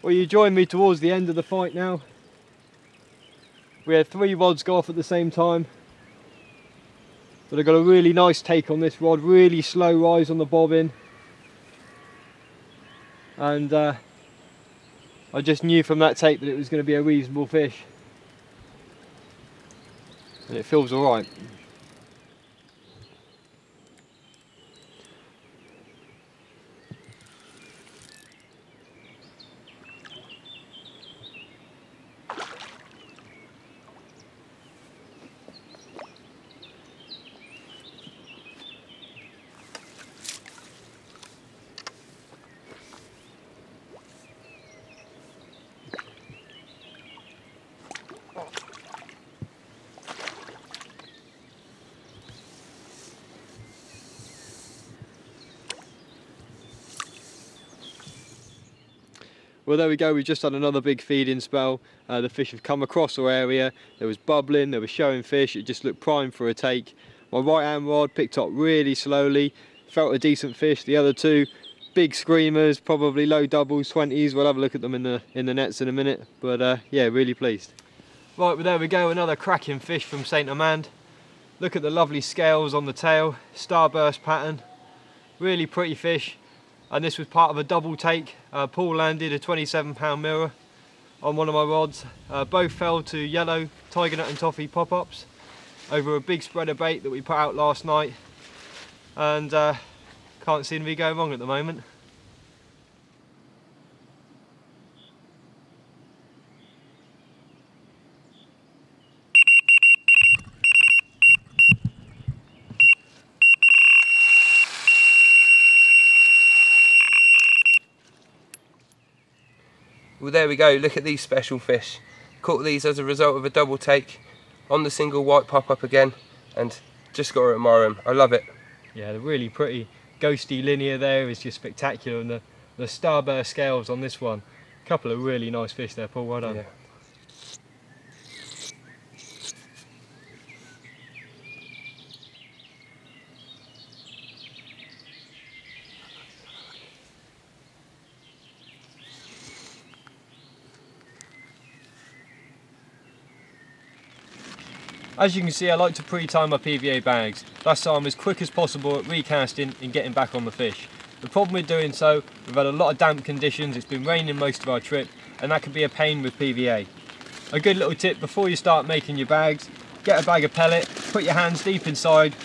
Well, you join me towards the end of the fight now. We had 3 rods go off at the same time. But I got a really nice take on this rod, really slow rise on the bobbin. And I just knew from that take that it was going to be a reasonable fish. And it feels alright. Well, there we go, we've just had another big feeding spell. The fish have come across our area, there was bubbling, there was showing fish, it just looked prime for a take. My right hand rod picked up really slowly, felt a decent fish. The other 2, big screamers, probably low doubles, 20s, we'll have a look at them in the nets in a minute. But yeah, really pleased. Right, well there we go, another cracking fish from St. Amand. Look at the lovely scales on the tail, starburst pattern, really pretty fish. And this was part of a double take. Paul landed a 27-pound mirror on one of my rods. Both fell to yellow tiger nut and toffee pop-ups over a big spreader bait that we put out last night. And can't seem to be going wrong at the moment. Well, there we go, look at these special fish. Caught these as a result of a double take on the single white pop-up again, and just got to admire them. I love it. Yeah, the really pretty ghosty linear there is just spectacular, and the starburst scales on this one. A couple of really nice fish there, Paul, well done. Yeah. As you can see, I like to pre-time my PVA bags. That's so I'm as quick as possible at recasting and getting back on the fish. The problem with doing so, we've had a lot of damp conditions, it's been raining most of our trip, and that can be a pain with PVA. A good little tip before you start making your bags, get a bag of pellet, put your hands deep inside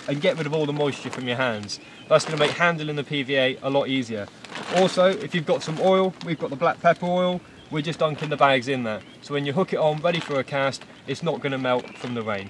and get rid of all the moisture from your hands. That's going to make handling the PVA a lot easier. Also, if you've got some oil, we've got the black pepper oil, we're just dunking the bags in there. So when you hook it on ready for a cast, it's not going to melt from the rain.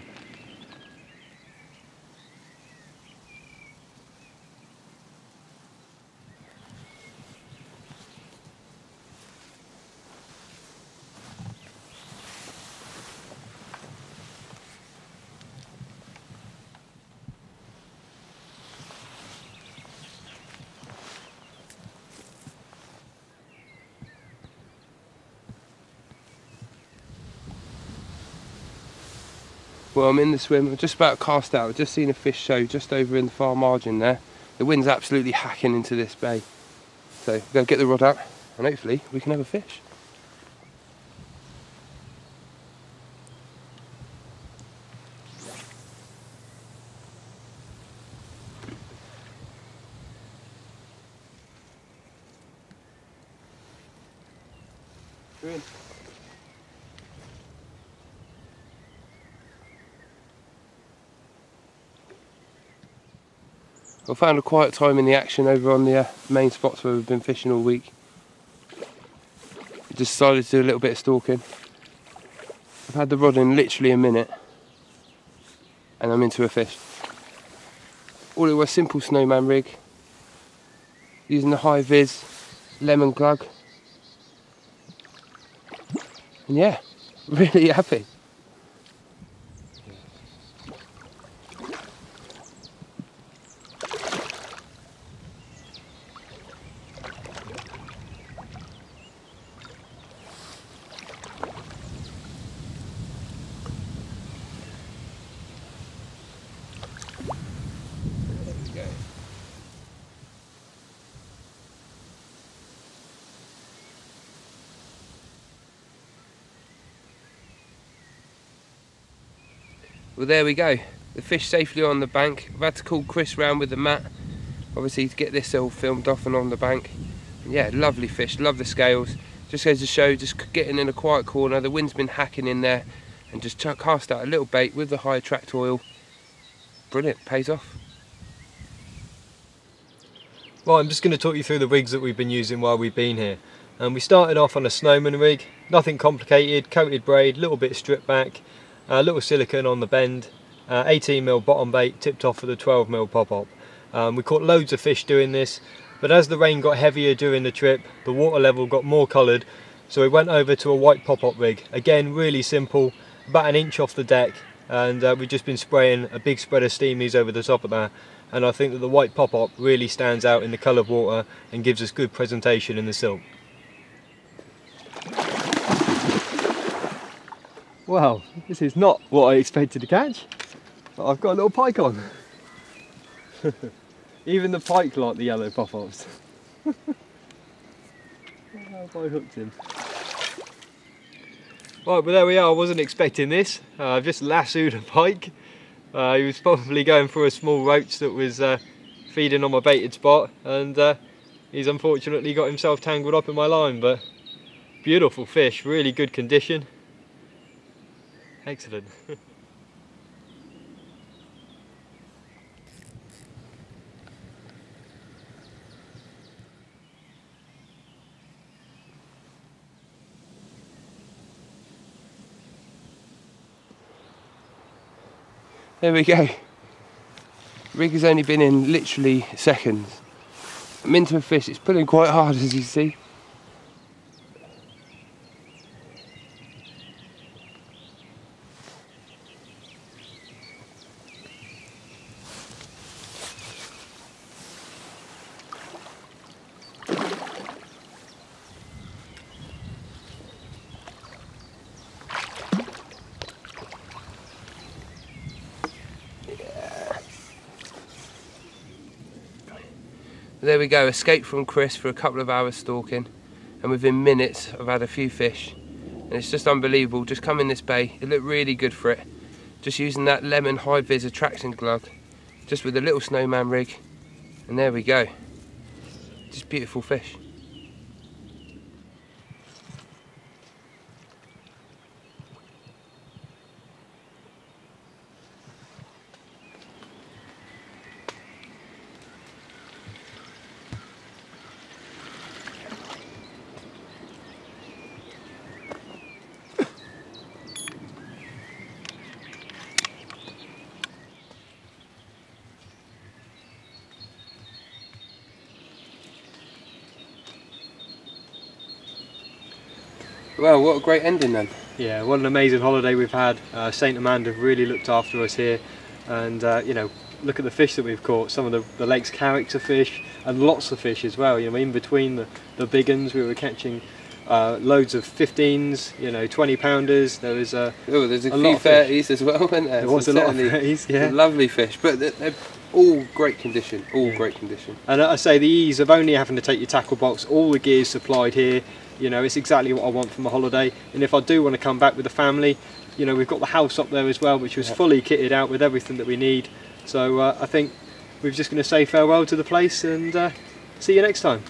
Well, I'm in the swim, I'm just about to cast out. I've just seen a fish show just over in the far margin there. The wind's absolutely hacking into this bay. So, go get the rod out and hopefully we can have a fish. You're in. I found a quiet time in the action over on the main spots where we've been fishing all week. Just decided to do a little bit of stalking. I've had the rod in literally a minute and I'm into a fish. All it was, simple snowman rig, using the high vis lemon glug, and yeah, really happy. Well, there we go. The fish safely on the bank. I've had to call Chris round with the mat, obviously, to get this all filmed off and on the bank. And yeah, lovely fish, love the scales. Just goes to show, just getting in a quiet corner, the wind's been hacking in there, and just cast out a little bait with the high attract oil. Brilliant, pays off. Right, I'm just going to talk you through the rigs that we've been using while we've been here. And we started off on a snowman rig, nothing complicated, coated braid, little bit stripped back, a little silicone on the bend, 18mm bottom bait tipped off with a 12mm pop-up. We caught loads of fish doing this, but as the rain got heavier during the trip, the water level got more coloured, so we went over to a white pop-up rig. Again, really simple, about an inch off the deck, and we've just been spraying a big spread of steamies over the top of that, and I think that the white pop-up really stands out in the coloured water and gives us good presentation in the silk. Wow, this is not what I expected to catch, but I've got a little pike on. Even the pike like the yellow pop-ups. How have I hooked him? Right, but there we are. I wasn't expecting this. I've just lassoed a pike. He was probably going through a small roach that was feeding on my baited spot, and he's unfortunately got himself tangled up in my line, but beautiful fish, really good condition. Excellent. There we go. Rig has only been in literally seconds. I'm into a fish, it's pulling quite hard, as you see. There we go, escaped from Chris for a couple of hours stalking, and within minutes I've had a few fish, and it's just unbelievable. Just come in this bay, it looked really good for it, just using that lemon high vis attraction glug, just with a little snowman rig, and there we go, just beautiful fish. Well, what a great ending then. Yeah, what an amazing holiday we've had. St Amanda have really looked after us here, and you know, look at the fish that we've caught. Some of the lake's character fish, and lots of fish as well. You know, in between the big uns, we were catching loads of 15s, you know, 20-pounders. There was there's a few 30s as well, wasn't there? There was a lot of 30s, yeah. Lovely fish, but they're all great condition, great condition. And I say the ease of only having to take your tackle box, all the gear's supplied here. You know, it's exactly what I want from a holiday. And if I do want to come back with the family, you know, we've got the house up there as well, which was fully kitted out with everything that we need. So I think we're just going to say farewell to the place and see you next time.